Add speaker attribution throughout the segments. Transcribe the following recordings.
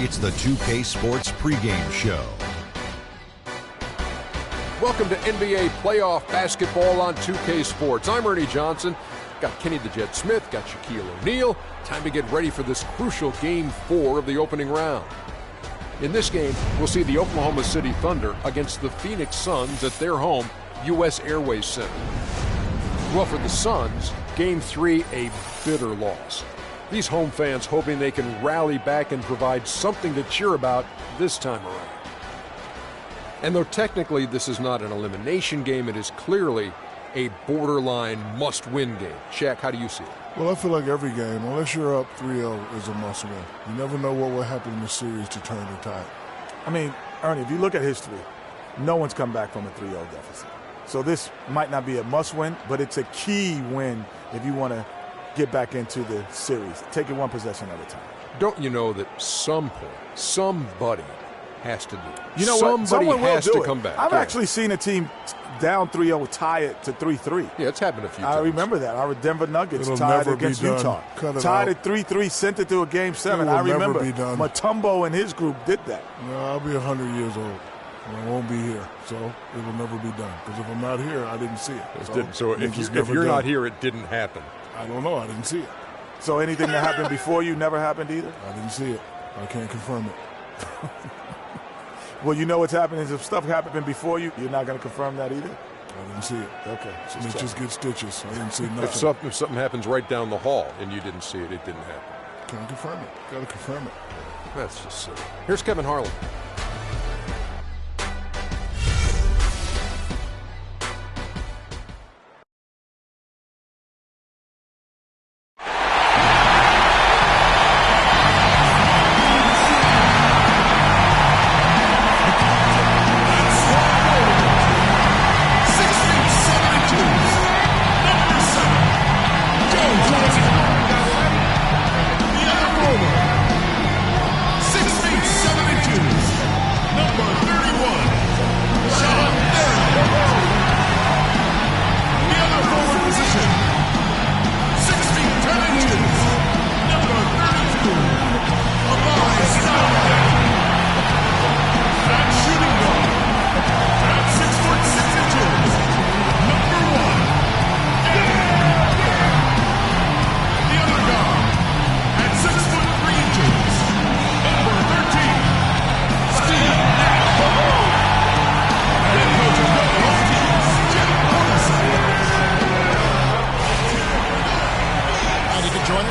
Speaker 1: It's the 2K Sports pregame show.
Speaker 2: Welcome to NBA playoff basketball on 2K Sports. I'm Ernie Johnson. Got Kenny the Jet Smith, got Shaquille O'Neal. Time to get ready for this crucial Game 4 of the opening round. In this game, we'll see the Oklahoma City Thunder against the Phoenix Suns at their home, U.S. Airways Center. Well, for the Suns, Game 3, a bitter loss. These home fans hoping they can rally back and provide something to cheer about this time around. And though technically this is not an elimination game, it is clearly a borderline must-win game. Shaq, how do you see it?
Speaker 3: Well, I feel like every game, unless you're up 3-0, is a must-win. You never know what will happen in the series to turn the tide.
Speaker 4: I mean, Ernie, if you look at history, no one's come back from a 3-0 deficit. So this might not be a must-win, but it's a key win if you want to get back into the series. Take it one possession at a time.
Speaker 2: Don't you know that some point, somebody has to do it?
Speaker 4: You know what?
Speaker 2: Somebody has to come back.
Speaker 4: I've actually seen a team down 3-0 tie it to 3-3.
Speaker 2: Yeah, it's happened a few times.
Speaker 4: I remember that. Our Denver Nuggets
Speaker 3: It'll
Speaker 4: tied
Speaker 3: never
Speaker 4: against
Speaker 3: be done.
Speaker 4: Utah.
Speaker 3: Tied
Speaker 4: at 3-3, sent it to a Game 7.
Speaker 3: It will
Speaker 4: I remember
Speaker 3: never be done.
Speaker 4: Mutombo and his group did that.
Speaker 3: No, I'll be 100 years old. And I won't be here, so it will never be done. Because if I'm not here, I didn't see it.
Speaker 2: So if you're not here, it didn't happen.
Speaker 3: I don't know. I didn't see it.
Speaker 4: So anything that happened before you never happened either?
Speaker 3: I didn't see it. I can't confirm it.
Speaker 4: Well, you know what's happening is if stuff happened before you, you're not going to confirm that either?
Speaker 3: I didn't see it.
Speaker 4: Okay.
Speaker 3: Snitches get stitches. I didn't see nothing.
Speaker 2: If something happens right down the hall and you didn't see it, it didn't happen.
Speaker 3: Can't confirm it. Got to confirm it.
Speaker 2: That's just silly. Here's Kevin Harlan.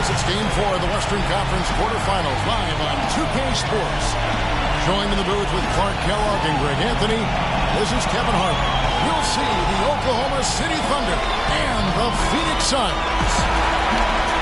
Speaker 5: It's Game 4 of the Western Conference quarterfinals live on 2K Sports. Joined in the booth with Clark Kellogg and Greg Anthony, this is Kevin Harlan. You'll see the Oklahoma City Thunder and the Phoenix Suns.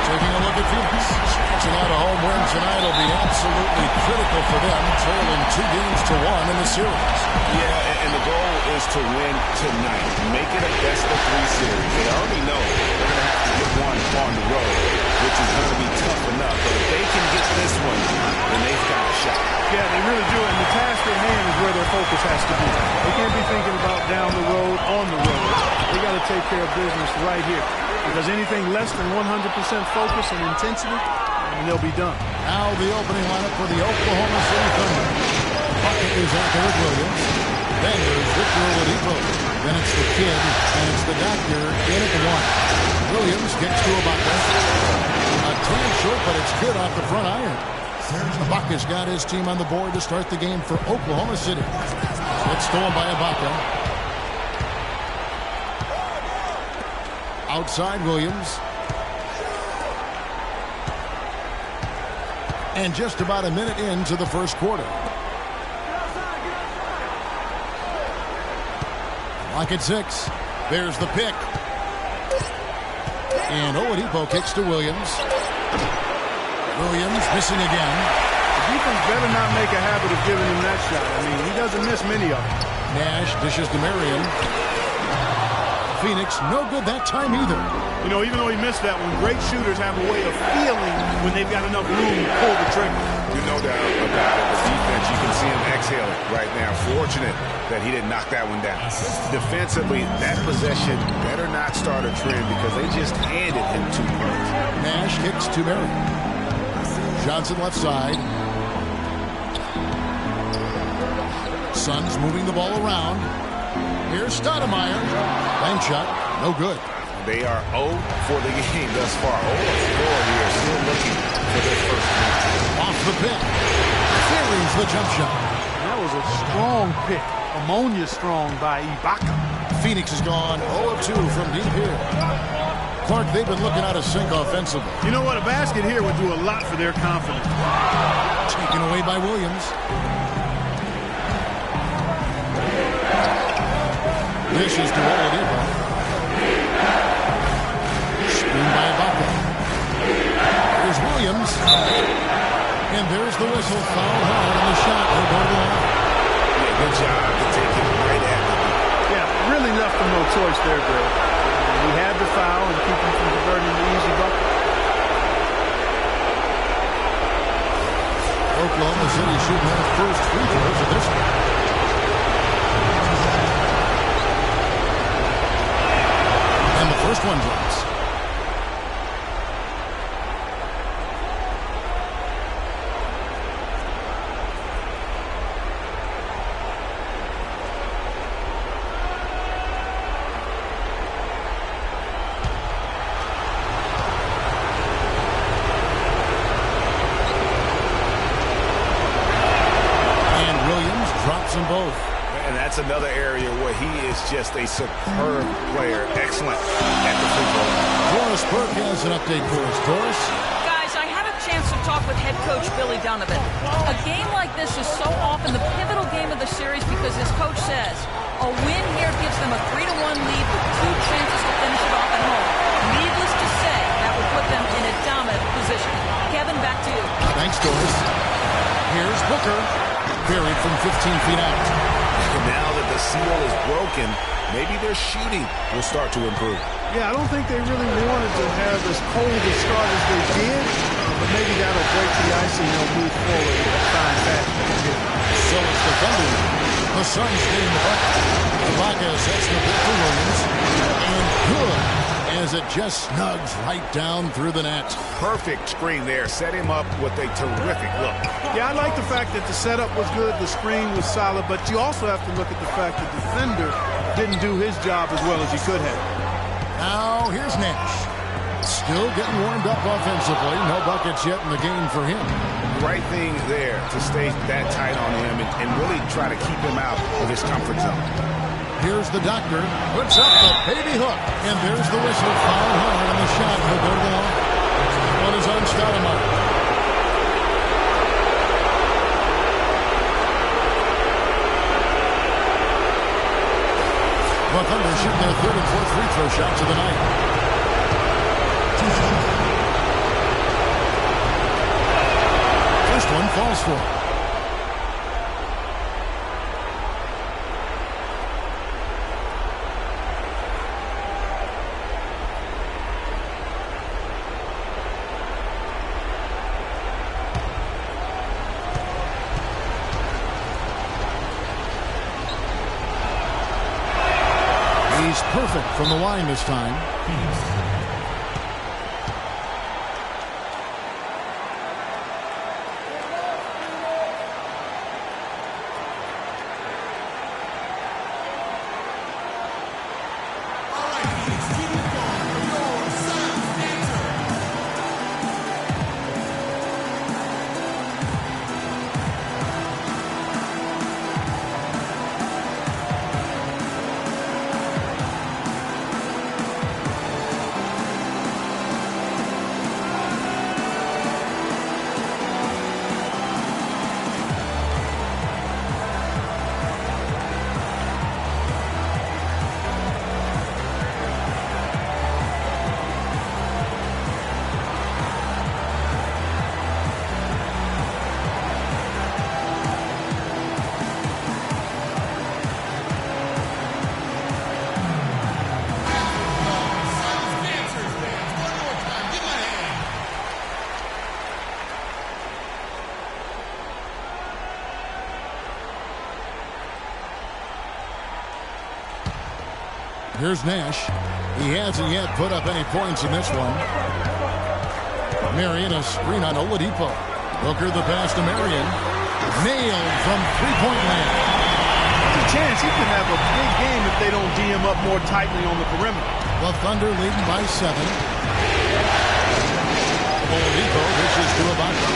Speaker 5: Taking a look at Phoenix. Scratching out a home win tonight will be absolutely critical for them, trailing 2-1 in the series.
Speaker 6: Yeah, and the goal is to win tonight. Make it a best-of-3 series. They already know they're going to have to get one on the road, which is going to be tough enough. But if they can get this one, then they've got a shot.
Speaker 7: Yeah, they really do. And the task at hand is where their focus has to be. They can't be thinking about down the road, on the road. They got to take care of business right here. Because anything less than 100% focus and intensity, and they'll be done.
Speaker 5: Now the opening lineup for the Oklahoma City Thunder. Bucket is out there with Williams. Then there's Victor Oladipo. Then it's the kid, and it's the doctor in at the one. Williams gets to Ibaka. A tan short, but it's good off the front iron. Ibaka's got his team on the board to start the game for Oklahoma City. It's stolen by Ibaka. Outside Williams. And just about a minute into the first quarter. Lock at 6. There's the pick. And Oladipo kicks to Williams. Williams missing again.
Speaker 7: The defense better not make a habit of giving him that shot. I mean, he doesn't miss many of them.
Speaker 5: Nash dishes to Marion. Phoenix, no good that time either.
Speaker 7: You know, even though he missed that one, great shooters have a way of feeling when they've got enough room to pull the trigger.
Speaker 6: You no doubt about it. The defense, you can see him exhaling right now. Fortunate that he didn't knock that one down. Defensively, that possession better not start a trend because they just handed him 2 points.
Speaker 5: Nash kicks to Marion. Johnson left side. Suns moving the ball around. Here's Stoudemire. Bank shot. No good.
Speaker 6: They are 0 for the game thus far. 0 4 here. Still looking for their first win.
Speaker 5: Off the pick. Carries the jump shot.
Speaker 7: That was a strong pick. Ammonia strong by Ibaka.
Speaker 5: Phoenix has gone 0 of 2 from deep here. Clark, they've been looking out of sync offensively.
Speaker 7: You know what? A basket here would do a lot for their confidence.
Speaker 5: Taken away by Williams. This is to Oladipo. Screen by Ibaka. Here's Williams. And there's the whistle. Foul hard on the shot. He'll go to the line.
Speaker 6: Yeah, good job to take it right at him.
Speaker 7: Yeah, really left him no choice there, Greg. He had the foul and keep him from converting the easy bucket.
Speaker 5: Oklahoma City shooting their first free throws of this one. And the first one drops. Them both.
Speaker 6: And that's another area where he is just a superb player. Excellent at the free throw line.
Speaker 5: Doris Burke has an update for us. Doris?
Speaker 8: Guys, I had a chance to talk with head coach Billy Donovan. A game like this is so often the pivotal game of the series because his coach says a win here gives them a 3-1 lead with 2 chances to finish it off at home. Needless to say, that would put them in a dominant position. Kevin, back to you.
Speaker 5: Thanks, Doris. Here's Booker. Buried from 15 feet out.
Speaker 6: And now that the seal is broken, maybe their shooting will start to improve.
Speaker 7: Yeah, I don't think they really wanted to have as cold a start as they did, but maybe that'll break the ice and they'll move forward in a fine fashion.
Speaker 5: So it's the Thunder. The Suns getting the bucket. Ibaka sets the pick for Williams. And good as it just snugs right down through the net.
Speaker 6: Perfect screen there. Set him up with a terrific look.
Speaker 7: Yeah, I like the fact that the setup was good, the screen was solid, but you also have to look at the fact that the defender didn't do his job as well as he could have.
Speaker 5: Now, here's Nash. Still getting warmed up offensively. No buckets yet in the game for him.
Speaker 6: Right thing there to stay that tight on him and really try to keep him out of his comfort zone.
Speaker 5: Here's the doctor. Puts up the baby hook. And there's the whistle. Foul hard on the shot. He'll go to the line. On his own Stoudemire. The Thunder shooting their 3rd and 4th free throw shots of the night. First one falls for him. He's perfect from the line this time. Here's Nash. He hasn't yet put up any points in this one. Marion, a screen on Oladipo. Booker the pass to Marion. Nailed from three-point land.
Speaker 7: chance he could have a big game if they don't D him up more tightly on the perimeter.
Speaker 5: The Thunder leading by 7. Oladipo pitches to Ibaka.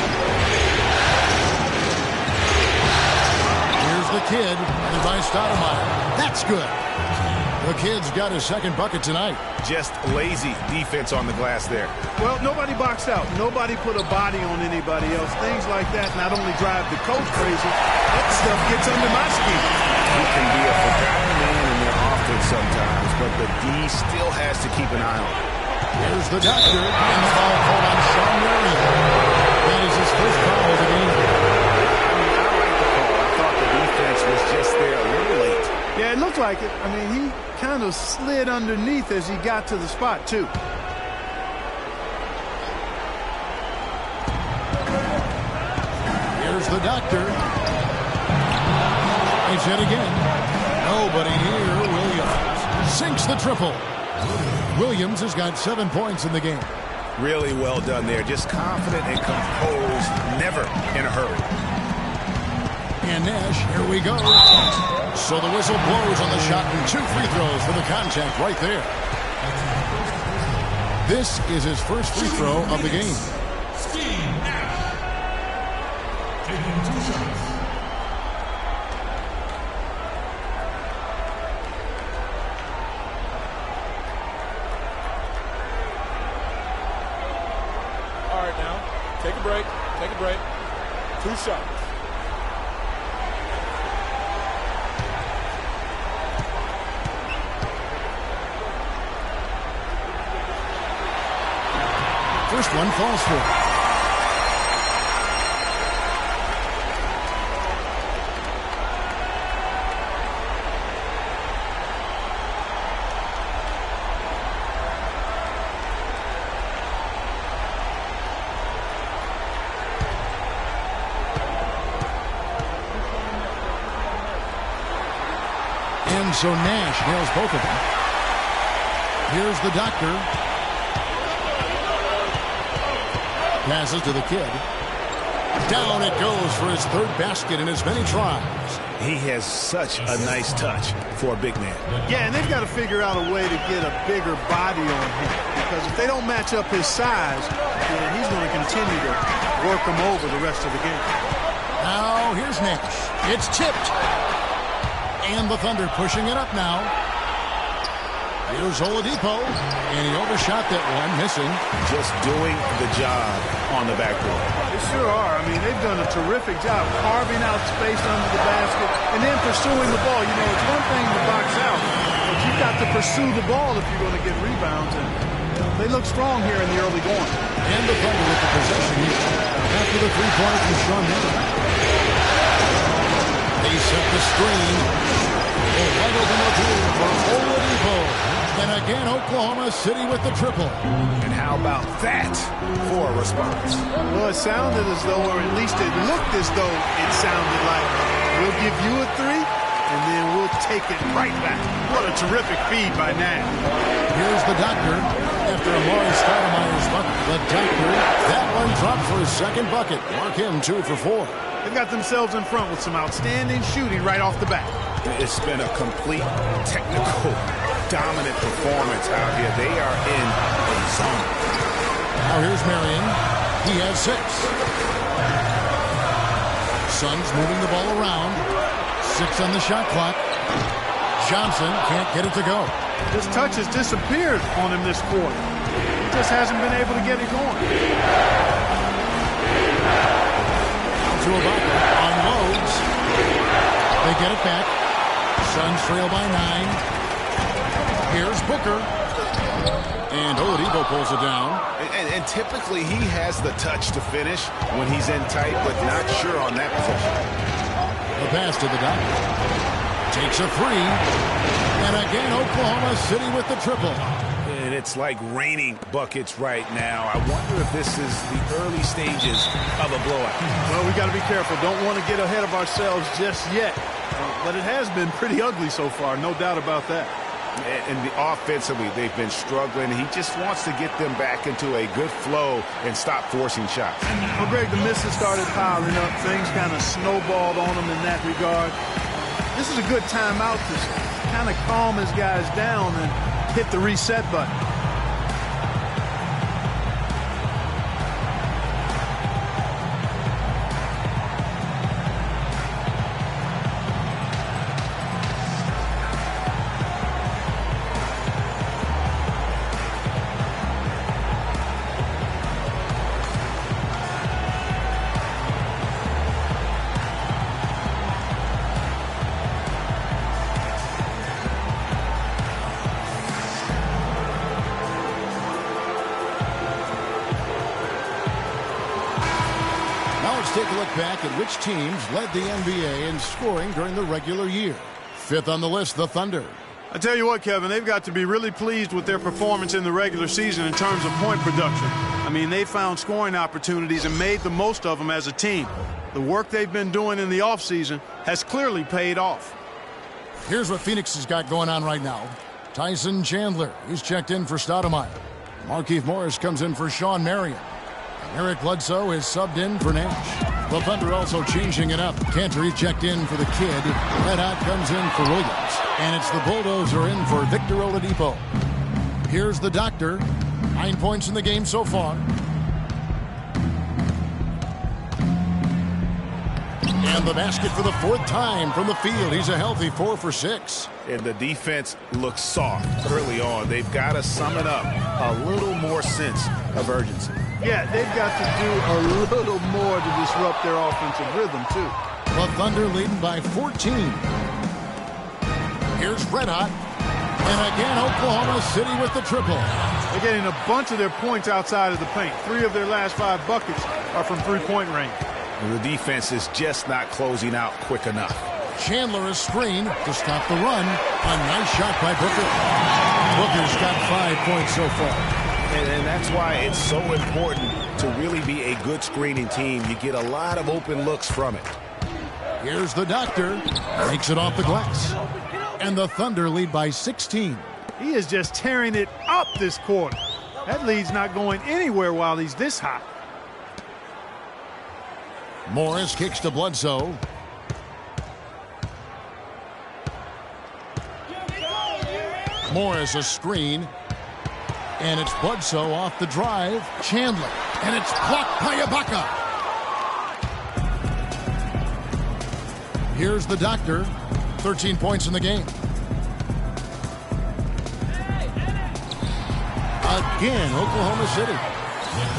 Speaker 5: Here's the kid, and by Stoudemire. That's good. The kid's got his second bucket tonight.
Speaker 6: Just lazy defense on the glass there.
Speaker 7: Well, nobody boxed out. Nobody put a body on anybody else. Things like that not only drive the coach crazy, that stuff gets under my skin.
Speaker 6: He can be a forgotten man in their offense sometimes, but the D still has to keep an eye on him.
Speaker 5: Here's the doctor, and the foul called on Sean Marion. That is his first foul of the game.
Speaker 6: I like the call. I thought the defense was just there a little late.
Speaker 7: Yeah, it looked like it. I mean, he kind of slid underneath as he got to the spot, too.
Speaker 5: Here's the doctor. It's hit again. Nobody here. Williams sinks the triple. Williams has got 7 points in the game.
Speaker 6: Really well done there. Just confident and composed. Never in a hurry.
Speaker 5: And Nash, here we go. So the whistle blows on the shot and 2 free throws for the contact right there. This is his first free throw of the game.
Speaker 9: Steve Nash taking 2 shots.
Speaker 10: All right, now take a break. Take a break. 2 shots.
Speaker 5: First one falls for. And so Nash nails both of them. Here's the doctor. Passes to the kid. Down it goes for his 3rd basket in as many tries.
Speaker 6: He has such a nice touch for a big man.
Speaker 7: Yeah, and they've got to figure out a way to get a bigger body on him. Because if they don't match up his size, then he's going to continue to work him over the rest of the game.
Speaker 5: Now here's Nash. It's tipped. And the Thunder pushing it up now. Here's Oladipo, and he overshot that one, missing.
Speaker 6: Just doing the job on the backboard.
Speaker 7: They sure are. I mean, they've done a terrific job carving out space under the basket and then pursuing the ball. You know, it's one thing to box out, but you've got to pursue the ball if you're going to get rebounds. And they look strong here in the early going.
Speaker 5: And the Thunder with the possession here. After the 3-pointer from Sean Miller. They set the screen. Wide open Latour for Oladipo. And again, Oklahoma City with the triple.
Speaker 6: And how about that for a response?
Speaker 7: Well, it sounded as though, or at least it looked as though it sounded like, we'll give you a 3, and then we'll take it right back. What a terrific feed by Nash.
Speaker 5: Here's the doctor after Amari Stoudemire's bucket. The doctor, that one dropped for his 2nd bucket. Mark him 2 for 4.
Speaker 7: They've got themselves in front with some outstanding shooting right off the bat.
Speaker 6: It's been a complete technical dominant performance out here. They are in a zone.
Speaker 5: Now here's Marion. He has 6. Suns moving the ball around. 6 on the shot clock. Johnson can't get it to go.
Speaker 7: This touch has disappeared on him this quarter. He just hasn't been able to get it going.
Speaker 5: To Ibaka on Loads. They get it back. Suns trail by 9. Here's Booker. And Oladipo pulls it down.
Speaker 6: And typically he has the touch to finish when he's in tight, but not sure on that possession.
Speaker 5: The pass to the doctor. Takes a 3. And again, Oklahoma City with the triple.
Speaker 6: And it's like raining buckets right now. I wonder if this is the early stages of a blowout.
Speaker 7: Well, we got to be careful. Don't want to get ahead of ourselves just yet. But it has been pretty ugly so far, no doubt about that.
Speaker 6: And offensively, they've been struggling. He just wants to get them back into a good flow and stop forcing shots.
Speaker 7: Well, Greg, the misses started piling up. Things kind of snowballed on them in that regard. This is a good timeout to kind of calm his guys down and hit the reset button.
Speaker 5: Take a look back at which teams led the NBA in scoring during the regular year. Fifth on the list, the Thunder.
Speaker 7: I tell you what, Kevin, they've got to be really pleased with their performance in the regular season in terms of point production. I mean, they found scoring opportunities and made the most of them as a team. The work they've been doing in the offseason has clearly paid off.
Speaker 5: Here's what Phoenix has got going on right now. Tyson Chandler, he's checked in for Stoudemire. Markieff Morris comes in for Sean Marion. Eric Bledsoe is subbed in for Nash. The Thunder also changing it up. Cantor checked in for the kid. Red Hot comes in for Williams. And it's the Bulldozer in for Victor Oladipo. Here's the Doctor. 9 points in the game so far. And the basket for the fourth time from the field. He's a healthy 4 for 6.
Speaker 6: And the defense looks soft early on. They've got to sum it up. A little more sense of urgency.
Speaker 7: Yeah, they've got to do a little more to disrupt their offensive rhythm, too.
Speaker 5: The Thunder leading by 14. Here's Red Hot. And again, Oklahoma City with the triple.
Speaker 7: They're getting a bunch of their points outside of the paint. 3 of their last 5 buckets are from three-point range.
Speaker 6: And the defense is just not closing out quick enough.
Speaker 5: Chandler is screened to stop the run. A nice shot by Booker. Booker's got 5 points so far.
Speaker 6: And that's why it's so important to really be a good screening team. You get a lot of open looks from it.
Speaker 5: Here's the Doctor. Makes it off the glass. And the Thunder lead by 16.
Speaker 7: He is just tearing it up this quarter. That lead's not going anywhere while he's this hot.
Speaker 5: Morris kicks to Bledsoe. Morris a screen. And it's Bledsoe off the drive. Chandler. And it's blocked by Ibaka. Here's the Doctor. 13 points in the game. Again, Oklahoma City.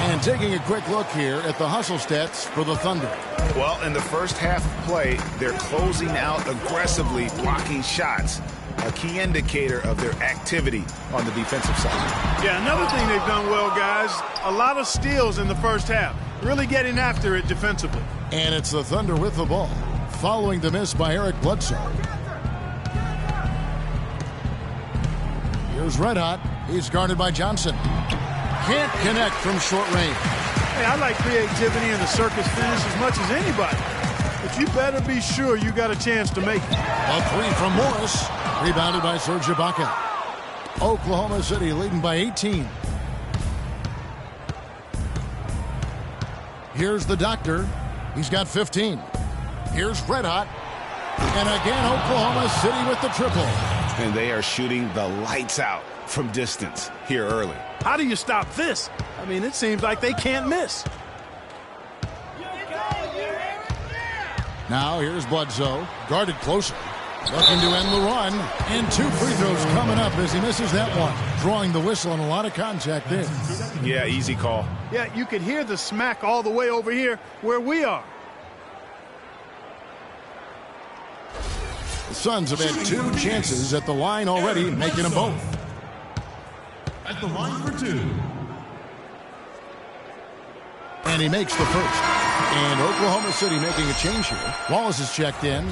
Speaker 5: And taking a quick look here at the hustle stats for the Thunder.
Speaker 6: Well, in the first half of play, they're closing out aggressively, blocking shots. A key indicator of their activity on the defensive side.
Speaker 7: Yeah, another thing they've done well, guys, a lot of steals in the first half. Really getting after it defensively.
Speaker 5: And it's the Thunder with the ball, following the miss by Eric Bledsoe. Here's Red Hot. He's guarded by Johnson. Can't connect from short range.
Speaker 7: Hey, I like creativity and the circus finish as much as anybody. But you better be sure you got a chance to make it.
Speaker 5: A 3 from Morris. Rebounded by Serge Ibaka. Oklahoma City leading by 18. Here's the Doctor. He's got 15. Here's Red Hot. And again, Oklahoma City with the triple.
Speaker 6: And they are shooting the lights out from distance here early.
Speaker 7: How do you stop this? I mean, it seems like they can't miss.
Speaker 5: Now here's Bledsoe. Guarded closer. Looking to end the run. And 2 free throws coming up as he misses that one. Drawing the whistle and a lot of contact there.
Speaker 6: Yeah, easy call.
Speaker 7: Yeah, you could hear the smack all the way over here where we are.
Speaker 5: The Suns have had 2 chances at the line already, making them both.
Speaker 9: At the line for 2.
Speaker 5: And he makes the first. And Oklahoma City making a change here. Wallace is checked in.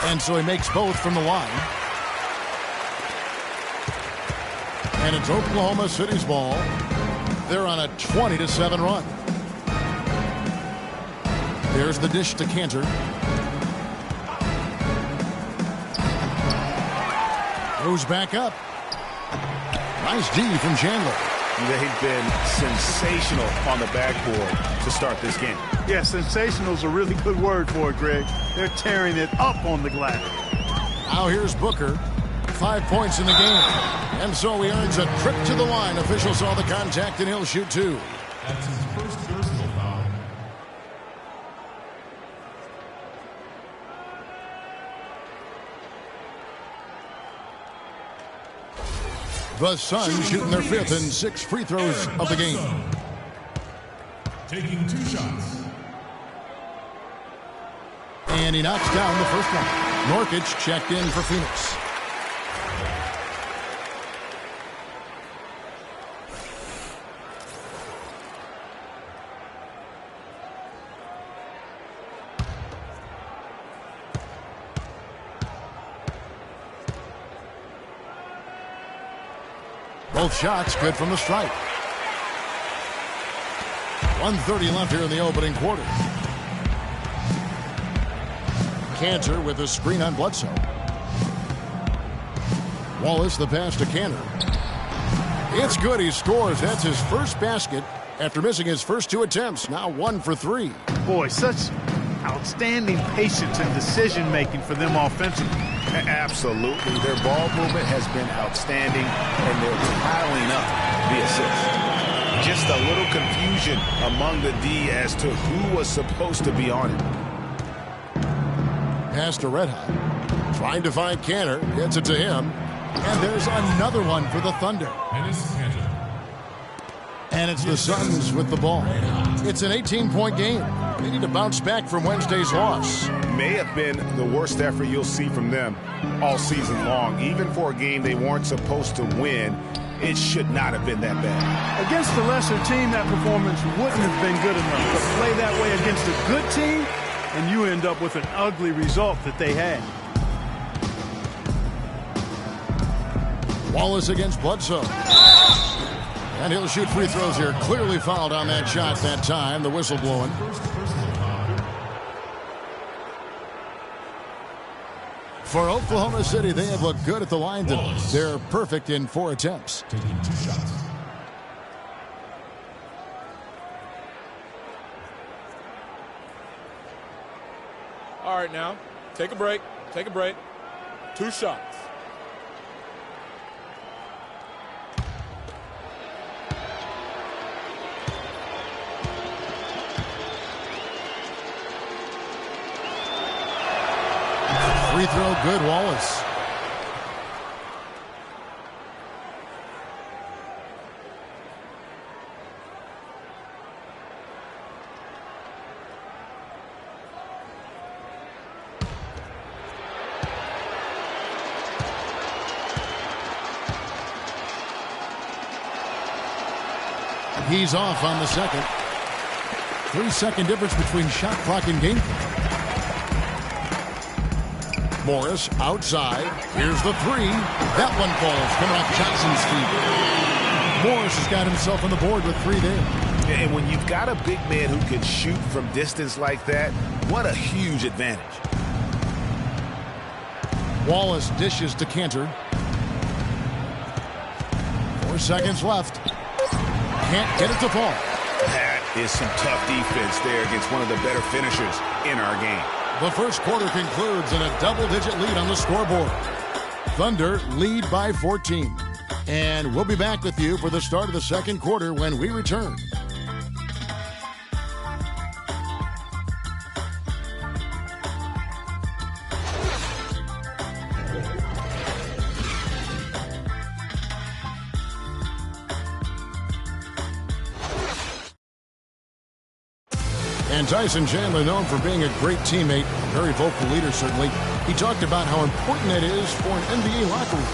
Speaker 5: And so he makes both from the line. And it's Oklahoma City's ball. They're on a 20-7 run. There's the dish to Cantor. Goes back up. Nice D from Chandler.
Speaker 6: They've been sensational on the backboard to start this game.
Speaker 7: Yeah, sensational is a really good word for it, Greg. They're tearing it up on the glass.
Speaker 5: Now here's Booker. 5 points in the game. And so he earns a trip to the line. Officials saw the contact, and he'll shoot 2.
Speaker 9: That's his first personal foul.
Speaker 5: The Suns shooting their 5th and 6th free throws of the game.
Speaker 9: Taking 2 shots.
Speaker 5: And he knocks down the first one. Nurkic checked in for Phoenix. Both shots good from the stripe. 1:30 left here in the opening quarter. Cantor with a screen on Bledsoe. Wallace the pass to Cantor. It's good. He scores. That's his first basket after missing his first 2 attempts. Now 1 for 3.
Speaker 7: Boy, such outstanding patience and decision-making for them offensively.
Speaker 6: Absolutely. Their ball movement has been outstanding, and they're piling up the assists. Just a little confusion among the D as to who was supposed to be on it.
Speaker 5: Pass to Red Hot. Trying to find Cantor. Gets it to him. And there's another one for the Thunder. And it's the Suns with the ball. It's an 18-point game. They need to bounce back from Wednesday's loss.
Speaker 6: May have been the worst effort you'll see from them all season long. Even for a game they weren't supposed to win, it should not have been that bad.
Speaker 7: Against a lesser team, that performance wouldn't have been good enough. But play that way against a good team, and you end up with an ugly result that they had.
Speaker 5: Wallace against Bledsoe. And he'll shoot free throws here. Clearly fouled on that shot that time. The whistle blowing. For Oklahoma City, they have looked good at the line. They're perfect in 4 attempts.
Speaker 9: Taking 2 shots.
Speaker 10: All right, now, take a break. Take a break. 2 shots.
Speaker 5: Free throw good, Wallace. He's off on the second. 3-second difference between shot clock and game clock. Morris outside. Here's the 3. That one falls coming off Johnson's feet. Morris has got himself on the board with 3 there.
Speaker 6: And when you've got a big man who can shoot from distance like that, what a huge advantage.
Speaker 5: Wallace dishes to Cantor. 4 seconds left. Can't get it to fall.
Speaker 6: That is some tough defense there against one of the better finishers in our game.
Speaker 5: The first quarter concludes in a double-digit lead on the scoreboard. Thunder lead by 14. And we'll be back with you for the start of the second quarter when we return. And Tyson Chandler, known for being a great teammate, very vocal leader certainly. He talked about how important it is for an NBA locker room.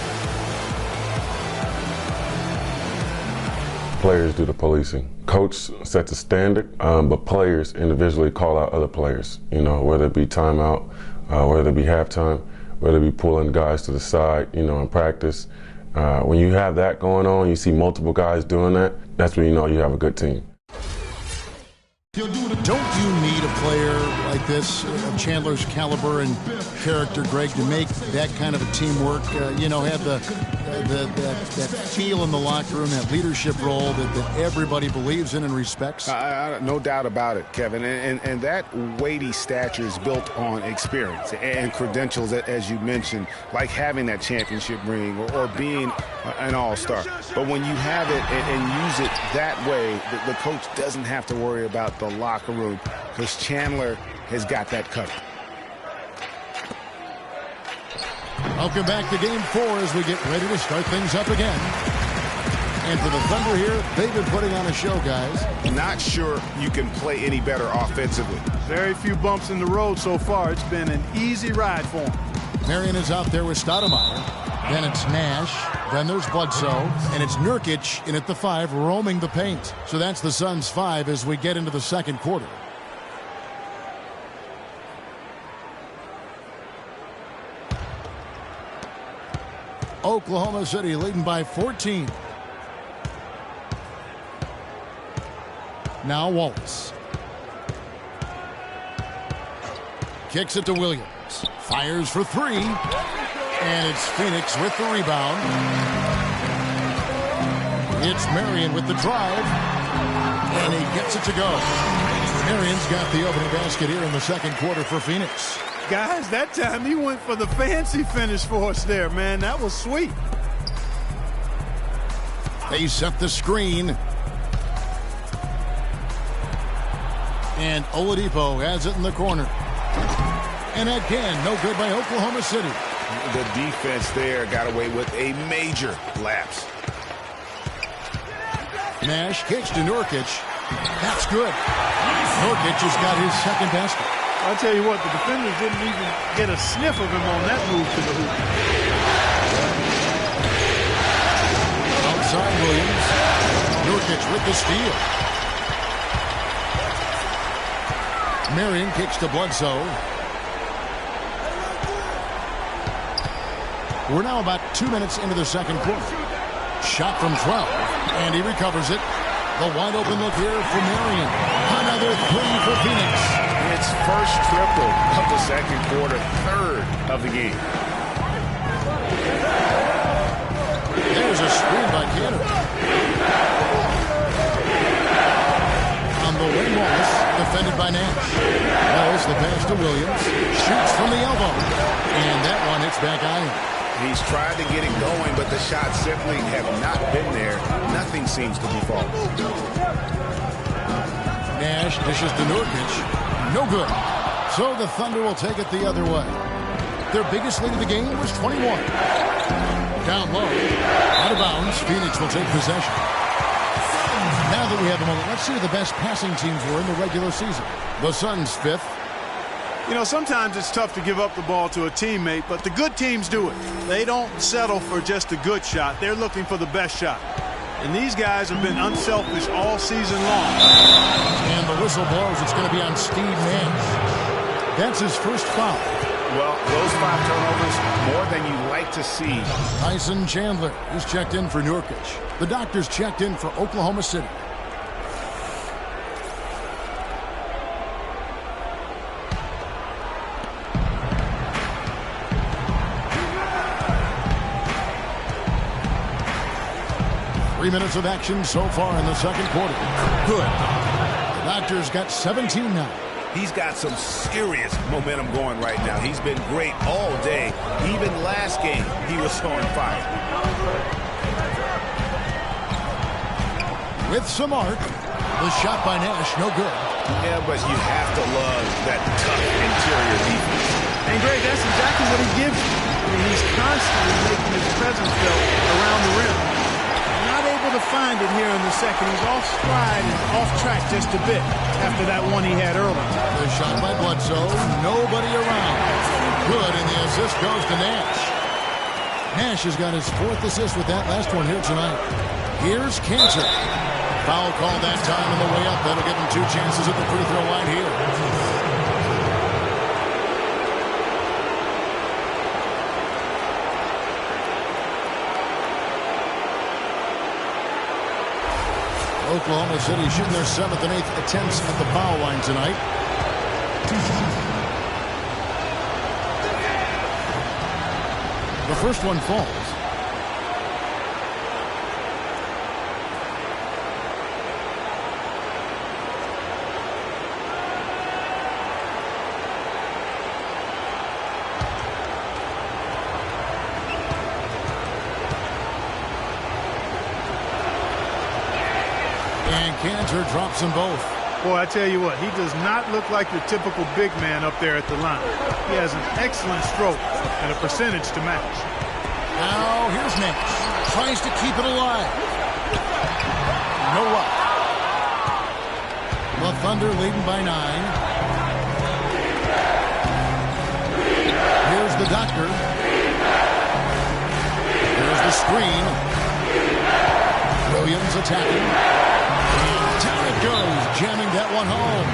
Speaker 11: Players do the policing. Coach sets a standard, but players individually call out other players. You know, whether it be timeout, whether it be halftime, whether it be pulling guys to the side, you know, in practice. When you have that going on, you see multiple guys doing that, that's when you know you have a good team.
Speaker 5: Don't you need a player like this of Chandler's caliber and character, Greg, to make that kind of a teamwork? Have that feel in the locker room, that leadership role that everybody believes in and respects?
Speaker 6: No doubt about it, Kevin. And that weighty stature is built on experience and credentials, as you mentioned, like having that championship ring or being an all-star. But when you have it and use it that way, the coach doesn't have to worry about the locker room because Chandler has got that covered.
Speaker 5: Welcome back to Game 4 as we get ready to start things up again. And for the Thunder here, they've been putting on a show, guys.
Speaker 6: Not sure you can play any better offensively.
Speaker 7: Very few bumps in the road so far. It's been an easy ride for him.
Speaker 5: Marion is out there with Stoudemire. Then it's Nash. Then there's Bledsoe. And it's Nurkic in at the 5, roaming the paint. So that's the Suns' 5 as we get into the second quarter. Oklahoma City leading by 14. Now Wallace. Kicks it to Williams. Fires for 3. And it's Phoenix with the rebound. It's Marion with the drive. And he gets it to go. Marion's got the opening basket here in the second quarter for Phoenix.
Speaker 7: Guys, that time he went for the fancy finish for us there, man. That was sweet.
Speaker 5: They set the screen. And Oladipo has it in the corner. And again, no good by Oklahoma City.
Speaker 6: The defense there got away with a major lapse.
Speaker 5: Nash kicks to Nurkic. That's good. Nurkic has got his second basket.
Speaker 7: I'll tell you what, the defenders didn't even get a sniff of him on that move to the hoop.
Speaker 5: Outside Williams. Nurkic with the steal. Marion kicks to Bledsoe. We're now about 2 minutes into the second quarter. Shot from 12, and he recovers it. The wide open look here for Marion. Another 3 for Phoenix.
Speaker 6: It's first triple of the second quarter, third of the game.
Speaker 5: There's a screen by Canada. On the wing, Wallace, defended by Nash. Wells, the pass to Williams. Shoots from the elbow. And that one hits back iron.
Speaker 6: He's tried to get it going, but the shots simply have not been there. Nothing seems to be falling.
Speaker 5: Nash dishes to Nurkic. No good. So the Thunder will take it the other way. Their biggest lead of the game was 21. Down low. Out of bounds. Phoenix will take possession. Now that we have a moment, let's see who the best passing teams were in the regular season. The Suns 5th.
Speaker 7: You know, sometimes it's tough to give up the ball to a teammate, but the good teams do it. They don't settle for just a good shot. They're looking for the best shot. And these guys have been unselfish all season long.
Speaker 5: And the whistle blows. It's going to be on Steve Nash. That's his first foul.
Speaker 6: Well, those 5 turnovers, more than you like to see.
Speaker 5: Tyson Chandler is checked in for Nurkic. The doctor's checked in for Oklahoma City. Minutes of action so far in the second quarter. Good. The Doctor's got 17 now.
Speaker 6: He's got some serious momentum going right now. He's been great all day. Even last game, he was on fire.
Speaker 5: With some arc, the shot by Nash, no good.
Speaker 6: Yeah, but you have to love that tough interior defense.
Speaker 7: And Greg, that's exactly what he gives you. I mean, he's constantly making his presence felt around the rim. To find it here in the second. He's off stride and off track just a bit after that one he had early.
Speaker 5: The shot by Bledsoe, nobody around. Good, and the assist goes to Nash. Nash has got his 4th assist with that last one here tonight. Here's Cantor. Foul call that time on the way up. That'll give him 2 chances at the free throw line here. Oklahoma City shooting their 7th and 8th attempts at the foul line tonight. The first one falls. And Kanter drops them both.
Speaker 7: Boy, I tell you what, he does not look like your typical big man up there at the line. He has an excellent stroke and a percentage to match.
Speaker 5: Now here's Nash. Tries to keep it alive. No luck. The Thunder leading by 9. Here's the Doctor. Here's the screen. Williams attacking. And down it goes, jamming that one home.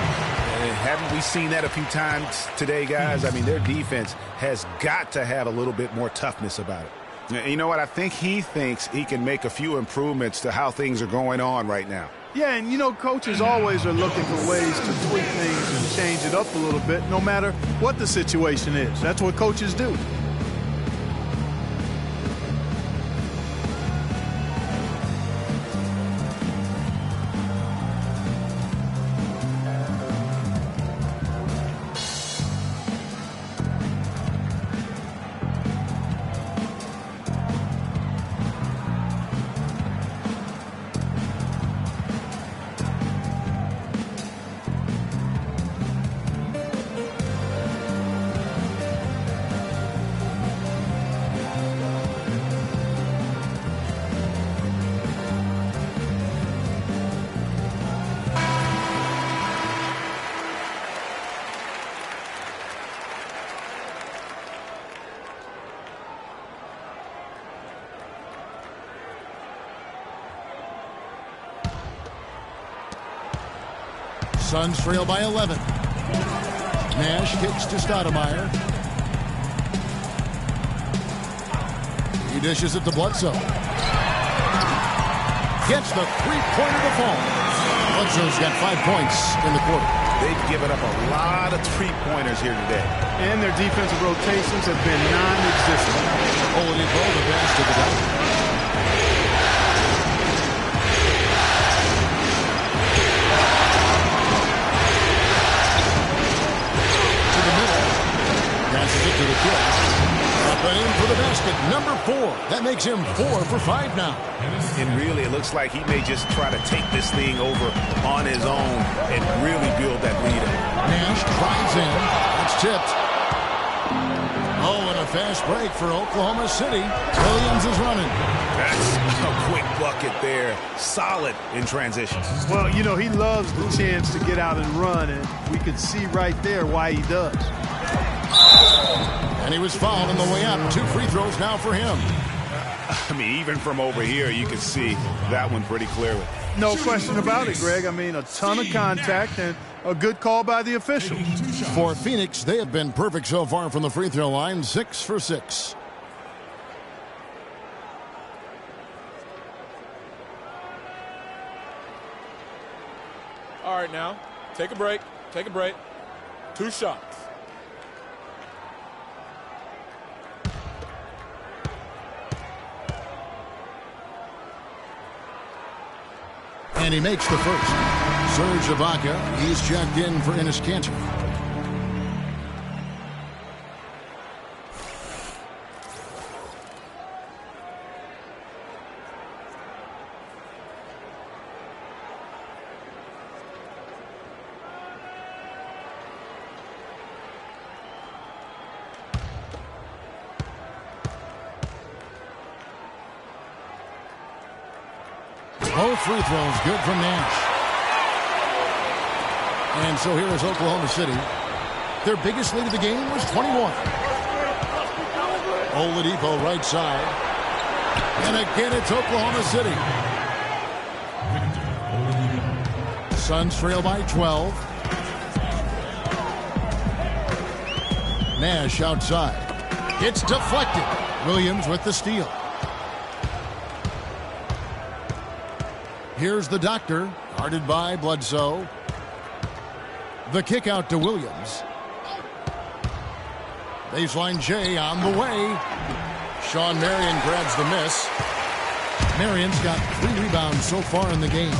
Speaker 6: Haven't we seen that a few times today, guys? I mean, their defense has got to have a little bit more toughness about it. You know what? I think he thinks he can make a few improvements to how things are going on right now.
Speaker 7: Yeah, and you know, coaches always are looking for ways to tweak things and change it up a little bit, no matter what the situation is. That's what coaches do.
Speaker 5: Suns trail by 11. Nash kicks to Stoudemire. He dishes it to Bledsoe. Gets the three-pointer to fall. Bledsoe's got 5 points in the quarter.
Speaker 6: They've given up a lot of three-pointers here today.
Speaker 7: And their defensive rotations have been non-existent.
Speaker 5: Oladipo, the pass to the Doctor. Passes it to the kid. Up and in for the basket. Number 4. That makes him 4 for 5 now.
Speaker 6: And really, it looks like he may just try to take this thing over on his own and really build that lead up.
Speaker 5: Nash drives in. That's tipped. Oh, and a fast break for Oklahoma City. Williams is running.
Speaker 6: That's a quick bucket there. Solid in transition.
Speaker 7: Well, you know, he loves the chance to get out and run, and we can see right there why he does.
Speaker 5: And he was fouled on the way up. 2 free throws now for him.
Speaker 6: I mean, even from over here, you can see that one pretty clearly.
Speaker 7: No question about it, Greg. I mean, a ton of contact and a good call by the official.
Speaker 5: For Phoenix, they have been perfect so far from the free throw line. 6 for 6.
Speaker 10: All right, now, take a break. Take a break. 2 shots.
Speaker 5: And he makes the first. Serge Ibaka, he's checked in for Enes Kanter. Both free throws good from Nash. And so here is Oklahoma City. Their biggest lead of the game was 21. Oladipo right side. And again it's Oklahoma City. Suns trail by 12. Nash outside. It's deflected. Williams with the steal. Here's the doctor, guarded by Bledsoe. The kick out to Williams. Baseline J on the way. Sean Marion grabs the miss. Marion's got 3 rebounds so far in the game.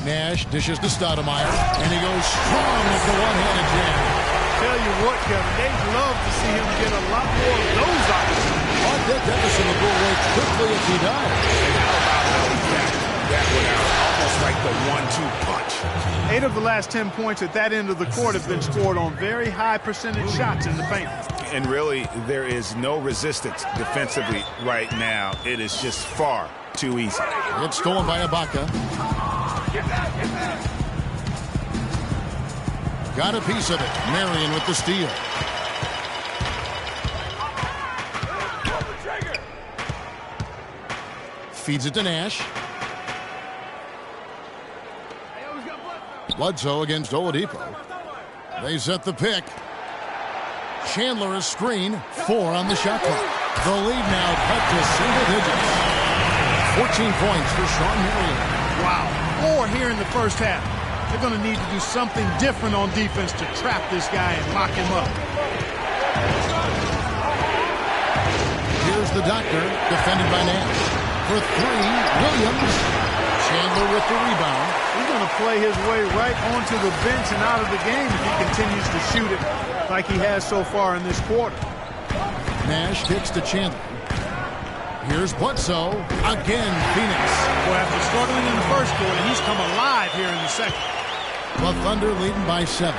Speaker 5: Nash dishes to Stoudemire, and he goes strong with the one-handed jam.
Speaker 7: Tell you what, Kevin, they'd love to see him get a lot more of those opportunities.
Speaker 5: Hard that Jefferson will go away quickly if he does.
Speaker 6: That one out, almost like the 1-2 punch.
Speaker 7: 8 of the last 10 points at that end of the court have been scored on very high percentage shots in the paint.
Speaker 6: And really, there is no resistance defensively right now. It is just far too easy.
Speaker 5: It's stolen by Ibaka. Got a piece of it. Marion with the steal. Feeds it to Nash. Bledsoe against Oladipo. They set the pick. Chandler is screen. 4 on the shot clock. The lead now cut to single digits. 14 points for Sean Marion.
Speaker 7: Wow. 4 here in the first half. They're going to need to do something different on defense to trap this guy and lock him up.
Speaker 5: Here's the doctor, defended by Nash. For 3, Williams. Chandler with the rebound.
Speaker 7: He's going to play his way right onto the bench and out of the game if he continues to shoot it like he has so far in this quarter.
Speaker 5: Nash kicks to Chandler. Here's Bledsoe. Again, Phoenix.
Speaker 7: Well, after struggling in the first quarter, he's come alive here in the second.
Speaker 5: The Thunder leading by 7.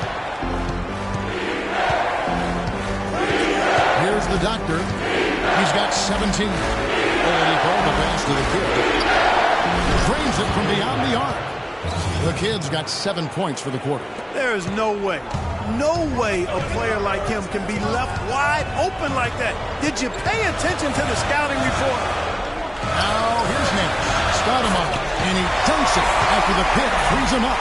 Speaker 5: Here's the doctor. He's got 17. Oladipo, the pass to the kid. Drains it from beyond the arc. The kid's got 7 points for the quarter.
Speaker 7: There is no way a player like him can be left wide open like that. Did you pay attention to the scouting report?
Speaker 5: Now here's Nash. Stoudemire, and he dunks it after the pick frees him up.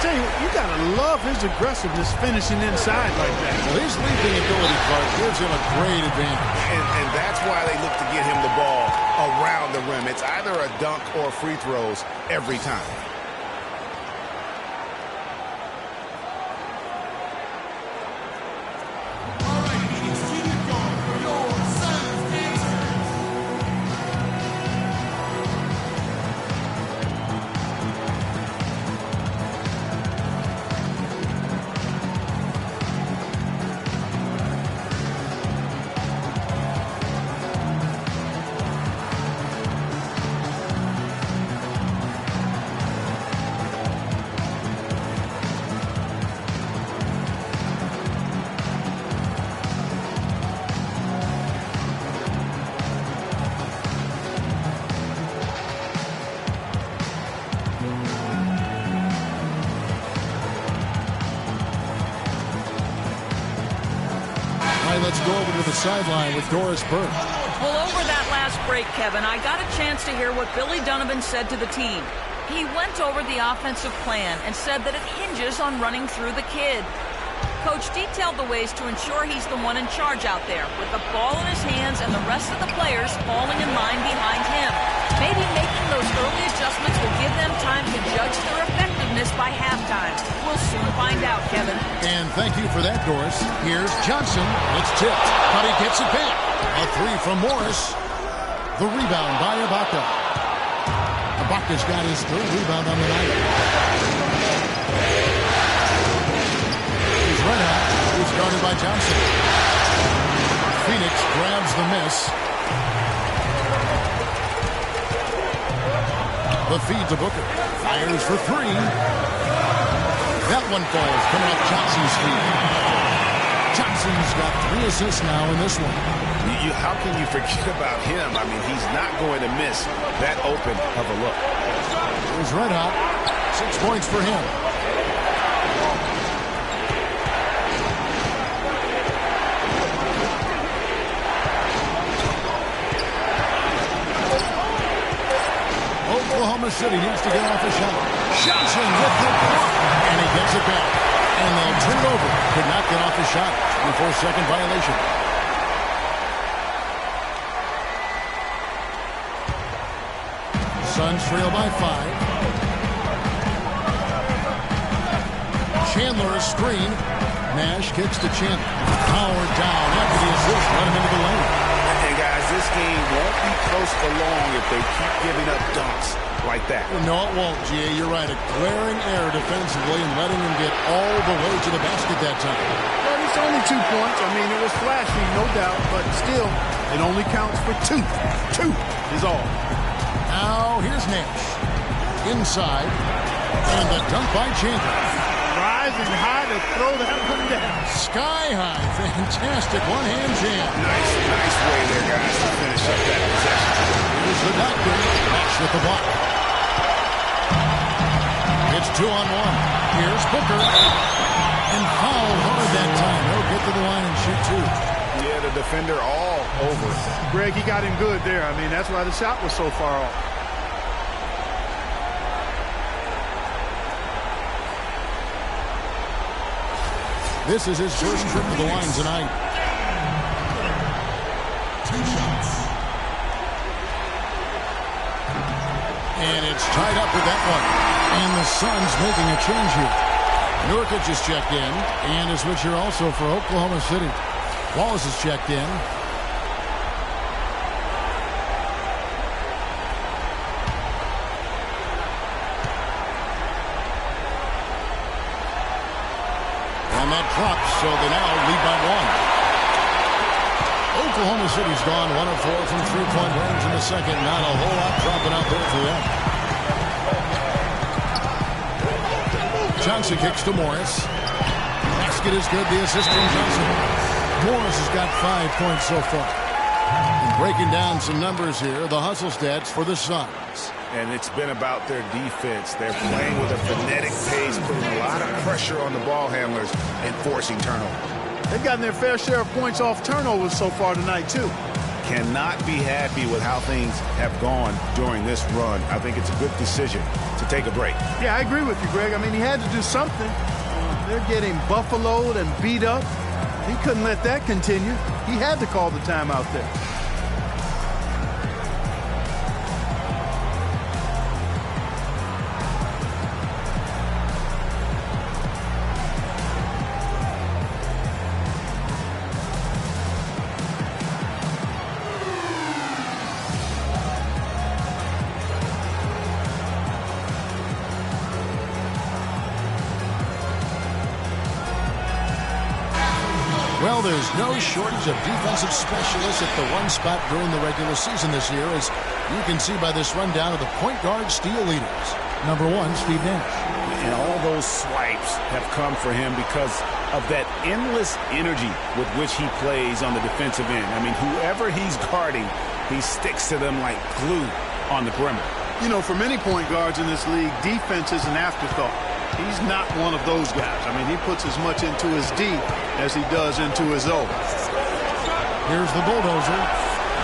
Speaker 7: I tell you, you gotta love his aggressiveness finishing inside like that.
Speaker 5: Well, his leaping ability, Clark, gives him a great advantage.
Speaker 6: And that's why they look to get him the ball around the rim. It's either a dunk or free throws every time.
Speaker 5: Let's go over to the sideline with Doris Burke.
Speaker 8: Well, over that last break, Kevin, I got a chance to hear what Billy Donovan said to the team. He went over the offensive plan and said that it hinges on running through the kid. Coach detailed the ways to ensure he's the one in charge out there, with the ball in his hands and the rest of the players falling in line behind him. Maybe making those early adjustments will give them time to judge their effectiveness by halftime. We'll soon find out, Kevin.
Speaker 5: And thank you for that, Doris. Here's Johnson. It's tipped, but he gets it back. A 3 from Morris. The rebound by Ibaka. Ibaka's got his 3rd rebound on the night. He's run out. He's guarded by Johnson. Phoenix grabs the miss. The feed to Booker. Fires for 3. That one falls, coming off Johnson's feet. Johnson's got 3 assists now in this one.
Speaker 6: How can you forget about him? I mean, he's not going to miss that open of a look.
Speaker 5: Here's Red Hot. 6 points for him. Oklahoma City needs to get off a shot. Johnson with the block, and he gets it back. And they'll turn it over. Could not get off the shot before second violation. Suns trail by 5. Chandler a screen. Nash kicks to Chandler. Howard down after the assist. Let him into the lane.
Speaker 6: And guys, this game won't be close for long if they keep giving up dunks like that.
Speaker 5: No, it won't, G.A. You're right. A glaring error defensively and letting him get all the way to the basket that time.
Speaker 7: Well, it's only 2 points. I mean, it was flashy, no doubt, but still, it only counts for 2. 2 is all.
Speaker 5: Now, here's Nash. Inside. And the dunk by Chandler.
Speaker 7: Rising high to throw that one down.
Speaker 5: Sky high. Fantastic one-hand jam.
Speaker 6: Nice way there, guys, to finish up that possession.
Speaker 5: Here's the doctor. Nash with the block. It's 2-on-1. Here's Booker. And fouled hard that time. He'll get to the line and shoot 2.
Speaker 6: Yeah, the defender all over.
Speaker 7: Greg, he got him good there. I mean, that's why the shot was so far off.
Speaker 5: This is his first trip to the line tonight.
Speaker 9: 2 shots.
Speaker 5: And it's tied up with that one. And the Suns making a change here. Nurkic is checked in. And a switch here also for Oklahoma City. Wallace is checked in. And that drops, so they now lead by 1. Oklahoma City's gone 1 of 4 from three-point range in the second. Not a whole lot dropping out there for them. Johnson kicks to Morris. Basket is good. The assist from Johnson. Morris has got 5 points so far. And breaking down some numbers here, the hustle stats for the Suns.
Speaker 6: And it's been about their defense. They're playing with a frenetic pace, putting a lot of pressure on the ball handlers and forcing turnovers.
Speaker 7: They've gotten their fair share of points off turnovers so far tonight, too.
Speaker 6: Cannot be happy with how things have gone during this run. I think it's a good decision to take a break.
Speaker 7: Yeah, I agree with you, Greg. I mean, he had to do something. They're getting buffaloed and beat up. He couldn't let that continue. He had to call the timeout there.
Speaker 5: Well, there's no shortage of defensive specialists at the one spot during the regular season this year, as you can see by this rundown of the point guard steal leaders. Number 1, Steve Nash.
Speaker 6: And all those swipes have come for him because of that endless energy with which he plays on the defensive end. I mean, whoever he's guarding, he sticks to them like glue on the perimeter.
Speaker 7: You know, for many point guards in this league, defense is an afterthought. He's not one of those guys. I mean, he puts as much into his D as he does into his O.
Speaker 5: Here's the bulldozer,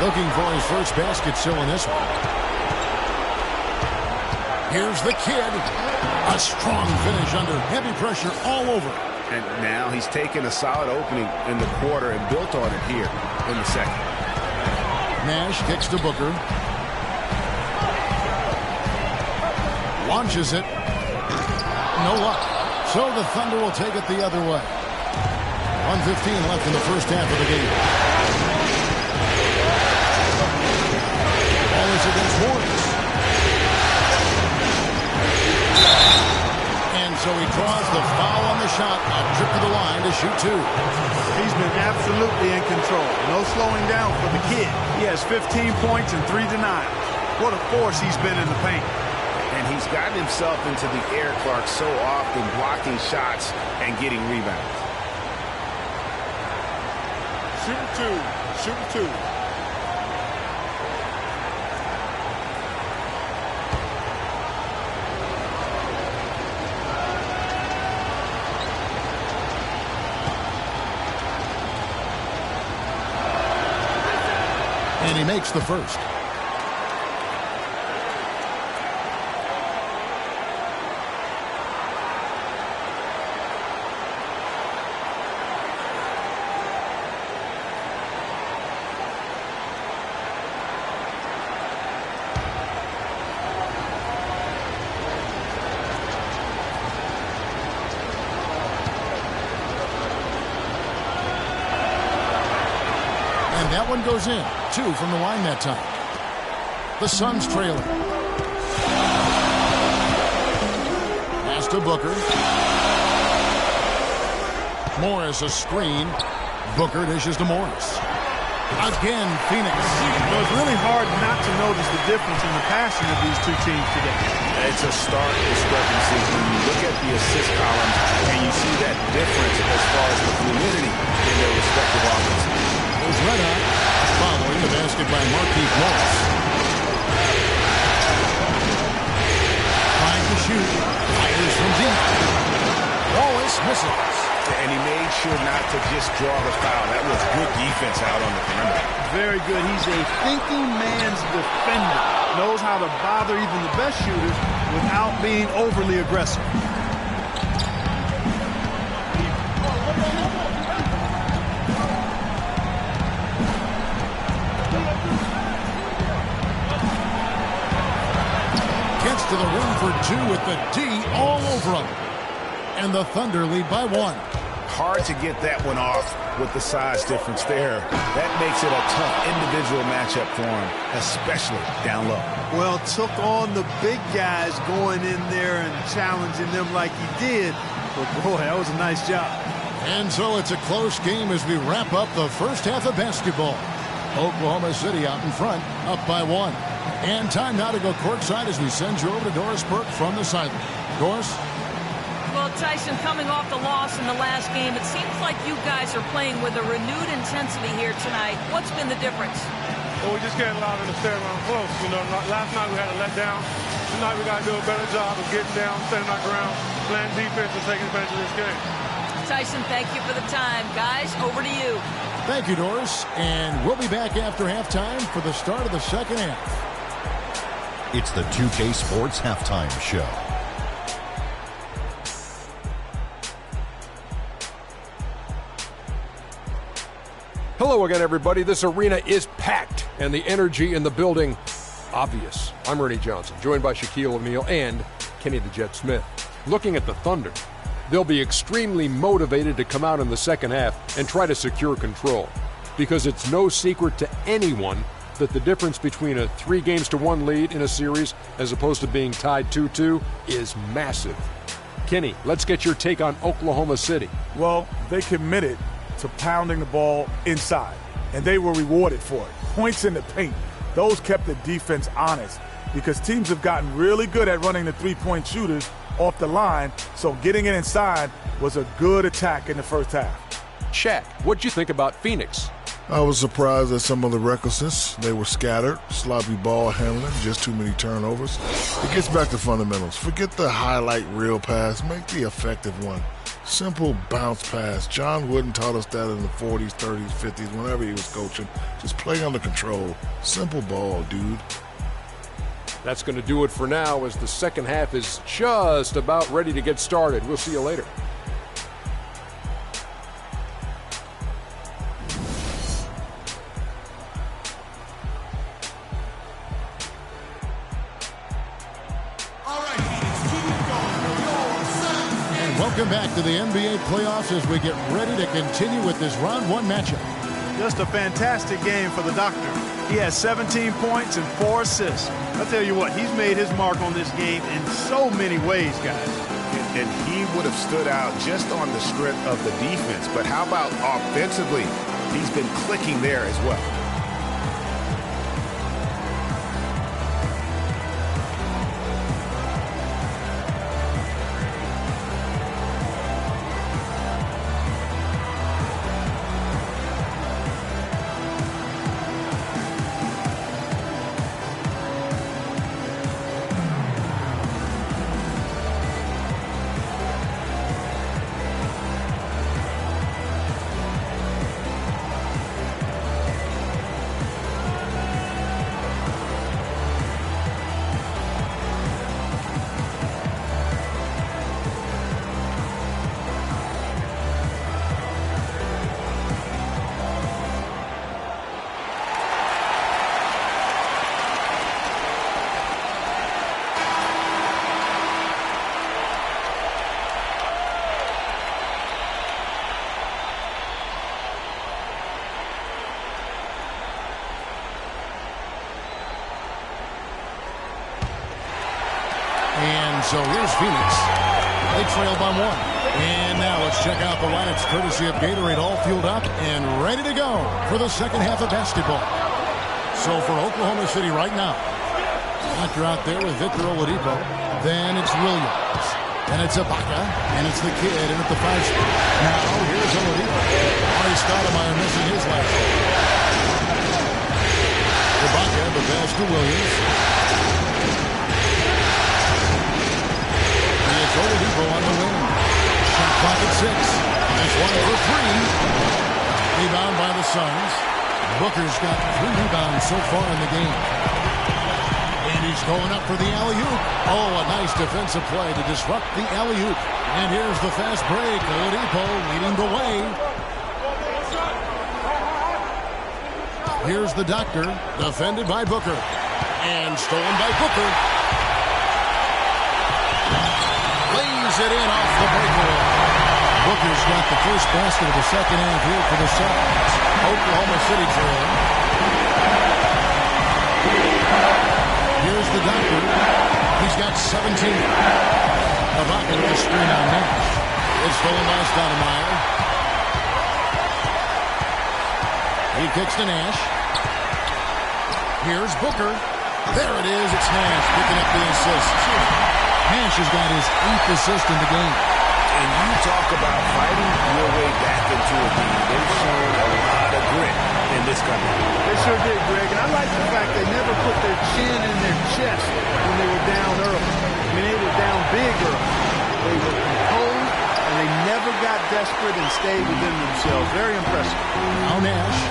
Speaker 5: looking for his first basket still in this one. Here's the kid. A strong finish under heavy pressure all over.
Speaker 6: And now he's taken a solid opening in the quarter and built on it here in the second.
Speaker 5: Nash kicks to Booker. Launches it. No luck. So the Thunder will take it the other way. 1:15 left in the first half of the game. Ball is against Morris. And so he draws the foul on the shot. A trip to the line to shoot 2.
Speaker 7: He's been absolutely in control. No slowing down for the kid. He has 15 points and 3 denials. What a force he's been in the paint.
Speaker 6: And he's gotten himself into the air, Clark, so often, blocking shots and getting rebounds.
Speaker 10: Shoot 2. Shoot 2.
Speaker 5: And he makes the first. And that one goes in. 2 from the line that time. The Suns trailing. Pass to Booker. Morris a screen. Booker dishes to Morris. Again, Phoenix.
Speaker 7: It's really hard not to notice the difference in the passing of these two teams today.
Speaker 6: It's a stark discrepancy when you look at the assist column and you see that difference as far as the fluidity in their respective offenses.
Speaker 5: There's Red Hot following the basket by Markieff Morris. Trying to shoot. Fires from deep. Wallace misses.
Speaker 6: And he made sure not to just draw the foul. That was good defense out on the perimeter.
Speaker 7: Very good. He's a thinking man's defender. Knows how to bother even the best shooters without being overly aggressive.
Speaker 5: Gets to the rim for 2 with the D all over him. And the Thunder lead by 1.
Speaker 6: Hard to get that one off with the size difference there. That makes it a tough individual matchup for him, especially down low.
Speaker 7: Well, took on the big guys going in there and challenging them like he did. But boy, that was a nice job.
Speaker 5: And so it's a close game as we wrap up the first half of basketball. Oklahoma City out in front, up by 1. And time now to go courtside as we send you over to Doris Burke from the sideline. Doris?
Speaker 8: Well, Tyson, coming off the loss in the last game, it seems like you guys are playing with a renewed intensity here tonight. What's been the difference?
Speaker 12: Well, we just can't allow them to stay around close. You know, last night we had a letdown. Tonight we got to do a better job of getting down, standing our ground, playing defense, and taking advantage of this game.
Speaker 8: Tyson, thank you for the time. Guys, over to you.
Speaker 5: Thank you, Doris. And we'll be back after halftime for the start of the second half.
Speaker 9: It's the 2K Sports Halftime Show.
Speaker 2: Hello again, everybody. This arena is packed, and the energy in the building obvious. I'm Ernie Johnson, joined by Shaquille O'Neal and Kenny the Jet Smith. Looking at the Thunder, they'll be extremely motivated to come out in the second half and try to secure control, because it's no secret to anyone that the difference between a 3-1 lead in a series as opposed to being tied 2-2 is massive. Kenny, let's get your take on Oklahoma City.
Speaker 4: Well, they committed to pounding the ball inside, and they were rewarded for it. Points in the paint. Those kept the defense honest because teams have gotten really good at running the three-point shooters off the line, so getting it inside was a good attack in the first half.
Speaker 2: Shaq, what'd you think about Phoenix?
Speaker 3: I was surprised at some of the recklessness. They were scattered, sloppy ball handling, just too many turnovers. It gets back to fundamentals. Forget the highlight reel pass. Make the effective one. Simple bounce pass. John Wooden taught us that in the 40s, 30s, 50s, whenever he was coaching. Just play under control. Simple ball, dude.
Speaker 2: That's going to do it for now as the second half is just about ready to get started. We'll see you later.
Speaker 5: Welcome back to the NBA playoffs as we get ready to continue with this round 1 matchup.
Speaker 7: Just a fantastic game for the Doctor. He has 17 points and 4 assists. I'll tell you what, he's made his mark on this game in so many ways, guys.
Speaker 6: And he would have stood out just on the strength of the defense. But how about offensively? He's been clicking there as well.
Speaker 5: so here's Phoenix. They trail by 1. And now let's check out the lineups courtesy of Gatorade, all fueled up and ready to go for the second half of basketball. So for Oklahoma City right now, Doctor out there with Victor Oladipo. Then it's Williams. Then it's Ibaka. And it's the kid in at the 5 spot. Now here's Oladipo. Ari Stoudemire missing his last one. Ibaka, the pass to Williams. It's Oladipo on the wing. Shot clock at 6. Nice one for 3. Rebound by the Suns. Booker's got 3 rebounds so far in the game. And he's going up for the alley-oop. Oh, a nice defensive play to disrupt the alley-oop. And here's the fast break. Oladipo leading the way. Here's the Doctor, defended by Booker. And stolen by Booker. Lays it in off the breakaway. Booker's got the first basket of the second half here for the Suns. Oklahoma City trailing. Here's the Doctor. He's got 17. Ibaka with a screen on Nash. It's stolen by Stoudemire. He kicks to Nash. Here's Booker. There it is. It's Nash picking up the assist. Nash has got his 8th assist in the game.
Speaker 6: And you talk about fighting your way back into a game. They've shown a lot of grit in this country.
Speaker 7: They sure did, Greg. And I like the fact they never put their chin in their chest when they were down early. I mean, they were down big early. They were composed, and they never got desperate and stayed within themselves. Very impressive.
Speaker 5: Now Nash,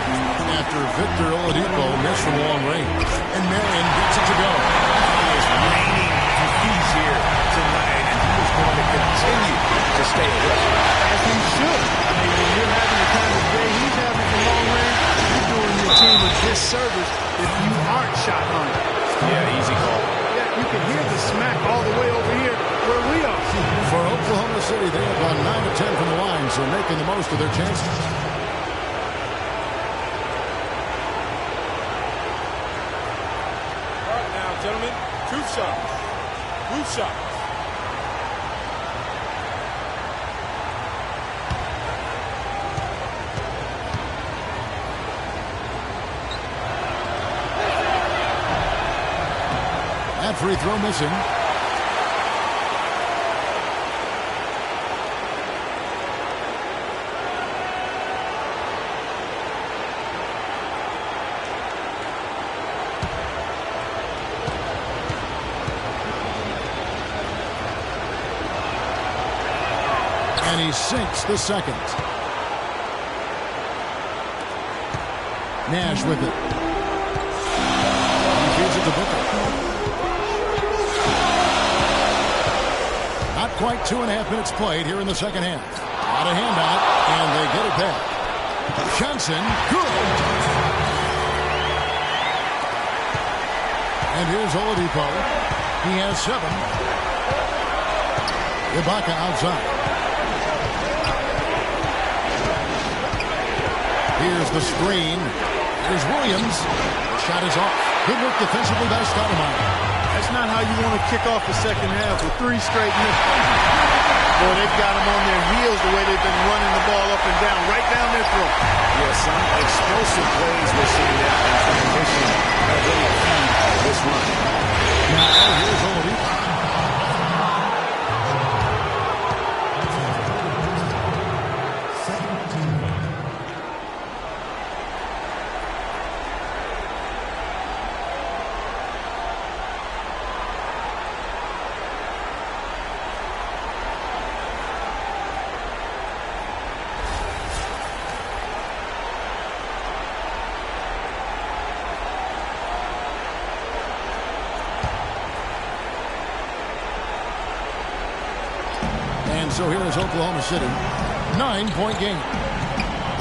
Speaker 5: after Victor Oladipo missed from long range. And Marion gets it to go.
Speaker 6: He is reigning defeats here tonight, and he is going to continue to stay aggressive.
Speaker 7: As he should. I mean, when you're having the kind of day he's having from long range, you're doing your team a disservice if you aren't shot hungry.
Speaker 6: Yeah, easy call.
Speaker 7: Yeah, you can hear the smack all the way over here where we are.
Speaker 5: For Oklahoma City, they have gone 9 of 10 from the line, so making the most of their chances.
Speaker 10: All right, now, gentlemen, 2 shots. 2 shots.
Speaker 5: That free throw missing. And he sinks the second. Nash with it. He feeds it to Booker. Not quite 2.5 minutes played here in the second half. Out of handout, and they get it back. Johnson, good. And here's Oladipo. He has 7. Ibaka outside. Here's the screen. Here's Williams. The shot is off. Good work defensively by Stoudemire.
Speaker 7: That's not how you want to kick off the second half with 3 straight misses. Boy, they've got them on their heels the way they've been running the ball up and down, right down their throat.
Speaker 6: Yeah, some explosive plays we're seeing now in transition that really feed this run.
Speaker 5: Now here's Oladipo. So here is Oklahoma City. 9-point game.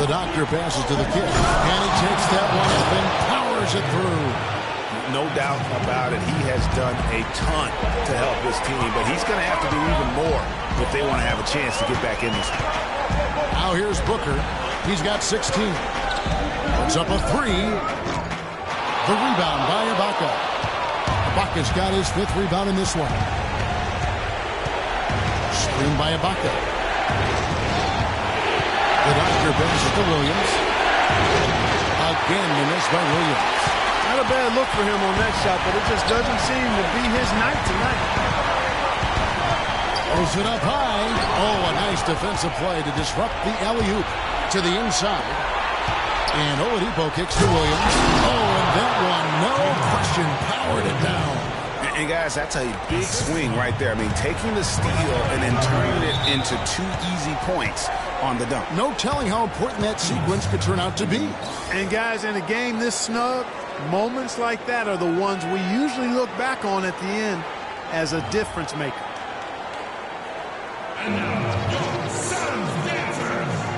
Speaker 5: The Doctor passes to the kid. And he takes that one up and powers it through.
Speaker 6: No doubt about it. He has done a ton to help this team, but he's going to have to do even more if they want to have a chance to get back in this one.
Speaker 5: Now here's Booker. He's got 16. Puts up a 3. The rebound by Ibaka. Ibaka's got his 5th rebound in this one. Screen by Ibaka. The doctor bends it to Williams. Again, the miss by Williams.
Speaker 7: Not a bad look for him on that shot, but it just doesn't seem to be his night tonight.
Speaker 5: Throws it up high. Oh, a nice defensive play to disrupt the alley-oop to the inside. And Oladipo kicks to Williams. Oh, and that one, no question, powered it down.
Speaker 6: And guys, that's a big swing right there. I mean, taking the steal and then turning it into 2 easy points on the dunk.
Speaker 5: No telling how important that sequence could turn out to be.
Speaker 7: And guys, in a game this snug, moments like that are the ones we usually look back on at the end as a difference maker.
Speaker 13: And now, your Suns dancers.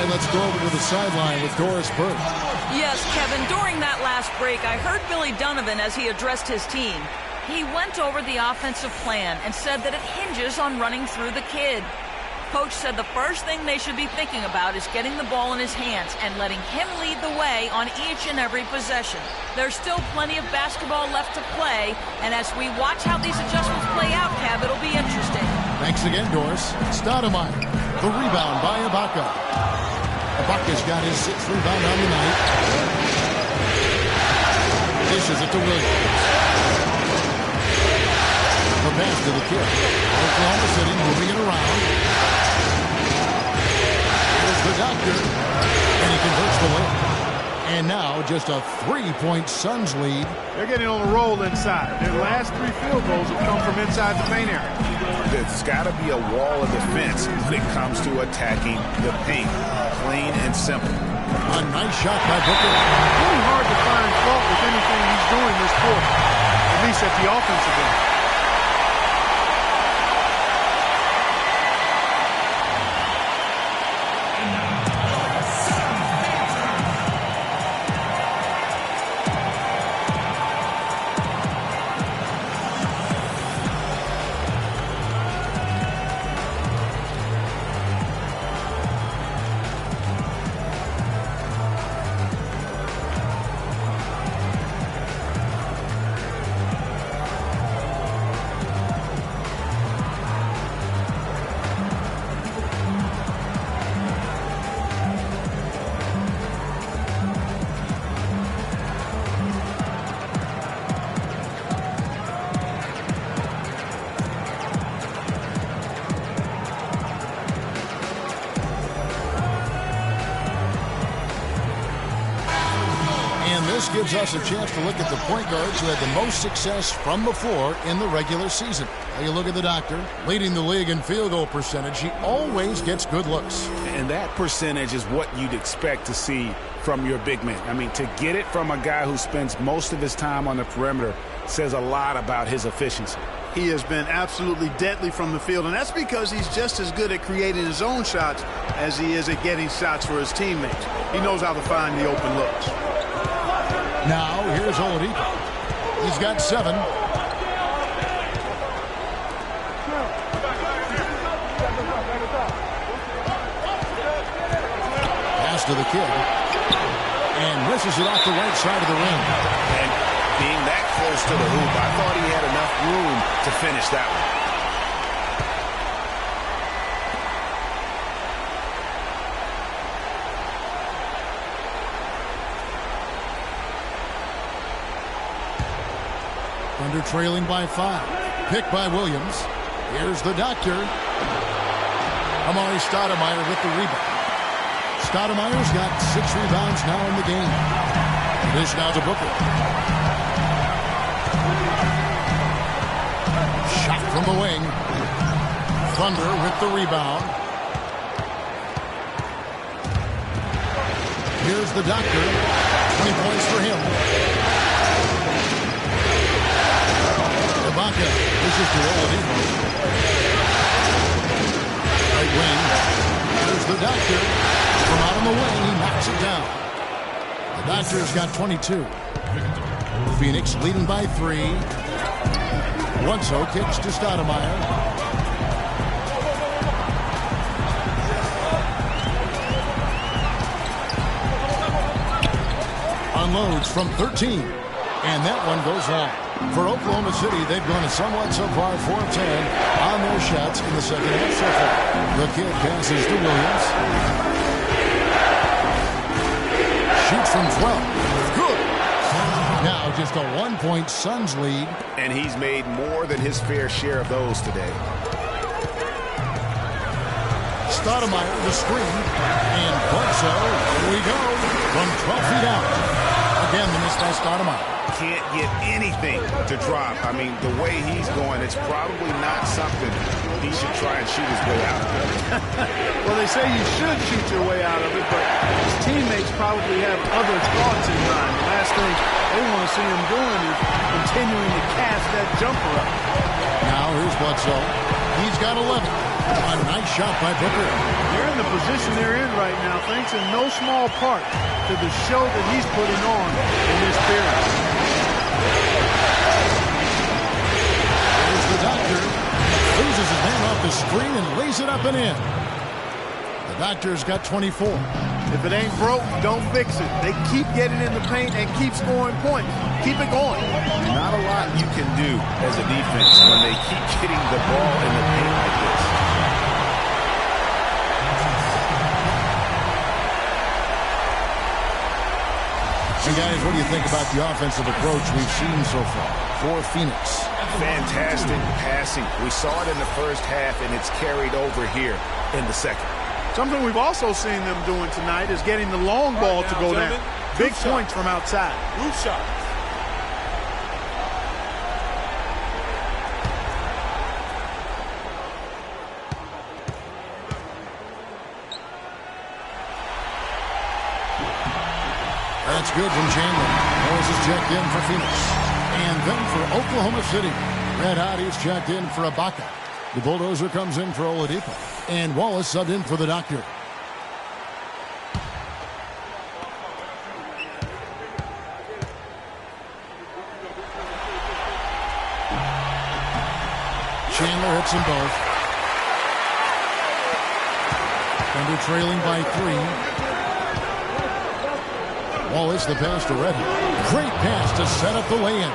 Speaker 5: Let's go over to the sideline with Doris Burke.
Speaker 8: Yes, Kevin, during that last break, I heard Billy Donovan as he addressed his team. He went over the offensive plan and said that it hinges on running through the kid. Coach said the first thing they should be thinking about is getting the ball in his hands and letting him lead the way on each and every possession. There's still plenty of basketball left to play, and as we watch how these adjustments play out, Kev, it'll be interesting.
Speaker 5: Thanks again, Doris. Stoudemire, the rebound by Ibaka. Ibaka's got his 6th rebound on the night. Dishes it to Williams. The pass to the kid. Oklahoma City moving it around. Here's the doctor. And he converts the win. And now just a 3-point Suns lead.
Speaker 7: They're getting on a roll inside. Their last 3 field goals have come from inside the paint area.
Speaker 6: There's got to be a wall of defense when it comes to attacking the paint. Plain and simple.
Speaker 5: A nice shot by Booker.
Speaker 7: Really hard to find fault with anything he's doing this quarter, at least at the offensive end.
Speaker 5: Gives us a chance to look at the point guards who had the most success from before in the regular season. Now you look at the doctor, leading the league in field goal percentage. He always gets good looks.
Speaker 6: And that percentage is what you'd expect to see from your big man. I mean, to get it from a guy who spends most of his time on the perimeter says a lot about his efficiency.
Speaker 7: He has been absolutely deadly from the field, and that's because he's just as good at creating his own shots as he is at getting shots for his teammates. He knows how to find the open looks.
Speaker 5: Now, here's Oladipo. He's got 7. Pass to the kid. And misses it off the right side of the rim.
Speaker 6: And being that close to the hoop, I thought he had enough room to finish that one.
Speaker 5: Thunder trailing by 5. Picked by Williams. Here's the doctor. Amari Stoudemire with the rebound. Stoudemire's got 6 rebounds now in the game. Dish now to Booker. Shot from the wing. Thunder with the rebound. Here's the doctor. 20 points for him. Ibaka. This is to Oladipo. Right wing. Here's the doctor. From out on the wing, he knocks it down. The Doctor's got 22. Phoenix leading by 3. Bledsoe kicks to Stoudemire. Unloads from 13. And that one goes long. For Oklahoma City, they've gone a somewhat subpar 4 of 10 on their shots in the second half so far. The kid passes to Williams. Shoots from 12. Good. Now just a 1-point Suns lead.
Speaker 6: And he's made more than his fair share of those today.
Speaker 5: Stoudemire the screen. And Bledsoe, here we go, from 12 feet out. Again, the miss by Stoudemire.
Speaker 6: Can't get anything to drop. I mean, the way he's going, it's probably not something he should try and shoot his way out of it.
Speaker 7: Well, they say you should shoot your way out of it, but his teammates probably have other thoughts in mind. The last thing they want to see him doing is continuing to cast that jumper up.
Speaker 5: Now here's Bledsoe. He's got 11. A nice shot by Booker.
Speaker 7: They're in the position they're in right now, thanks in no small part to the show that he's putting on in this period.
Speaker 5: There's the Doctor. Loses his man off the screen and lays it up and in. The Doctor's got 24.
Speaker 7: If it ain't broke, don't fix it. They keep getting in the paint and keep scoring points. Keep it going.
Speaker 6: Not a lot you can do as a defense when they keep getting the ball in the paint like this.
Speaker 5: So guys, what do you think about the offensive approach we've seen so far for Phoenix?
Speaker 6: Fantastic passing. We saw it in the first half, and it's carried over here in the second.
Speaker 7: Something we've also seen them doing tonight is getting the long ball to go down. Big points from outside.
Speaker 10: Roof shots.
Speaker 5: That's good from Chandler. Wallace is checked in for Phoenix. And then for Oklahoma City, Red Hot is checked in for Ibaka. The Bulldozer comes in for Oladipo. And Wallace subbed in for the Doctor. Chandler hits them both. Thunder trailing by 3. Wallace the pass to Red Hot. Great pass to set up the lay-in.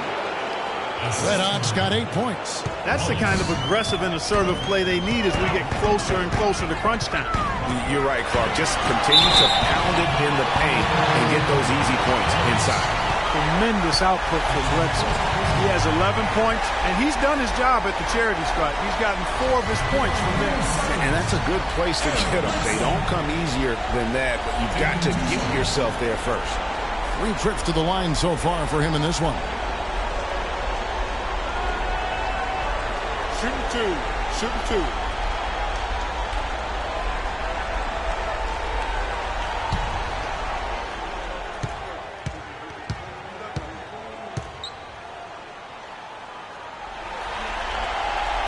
Speaker 5: Red Hot's got 8 points.
Speaker 7: That's the kind of aggressive and assertive play they need as we get closer and closer to crunch time.
Speaker 6: You're right, Clark. Just continue to pound it in the paint and get those easy points inside.
Speaker 7: Tremendous output for Bledsoe. He has 11 points, and he's done his job at the charity stripe. He's gotten 4 of his points from there.
Speaker 6: And that's a good place to get them. They don't come easier than that, but you've got to get yourself there first.
Speaker 5: 3 trips to the line so far for him in this one.
Speaker 10: Shooting 2. Shooting 2.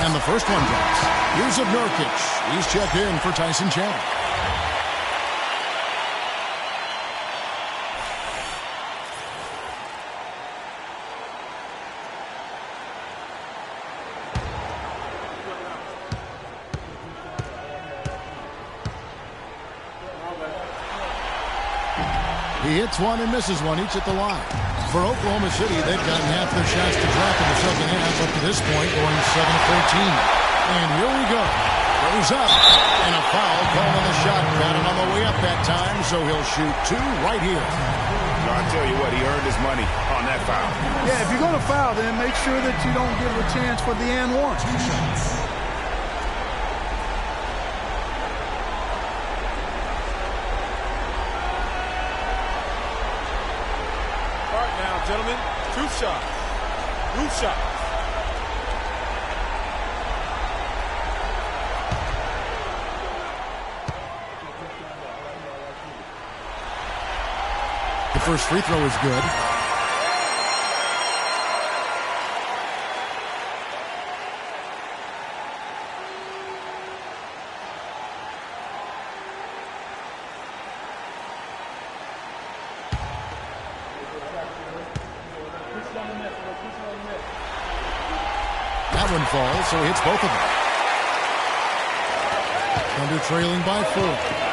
Speaker 5: And the first one drops. Here's Nurkic. He's checked in for Tyson Chandler. He hits one and misses one, each at the line. For Oklahoma City, they've gotten half their shots to drop in the second half up to this point, going 7 of 13. And here we go. Goes up. And a foul called on the shot. Got it on the way up that time, so he'll shoot 2 right here.
Speaker 6: I'll tell you what, he earned his money on that foul.
Speaker 7: Yeah, if you're going to foul, then make sure that you don't give a chance for the and one.
Speaker 5: 2 shots.
Speaker 10: Gentlemen, 2 shots. Roof shots.
Speaker 5: first free throw is good. That one falls, so he hits both of them. Thunder trailing by 4.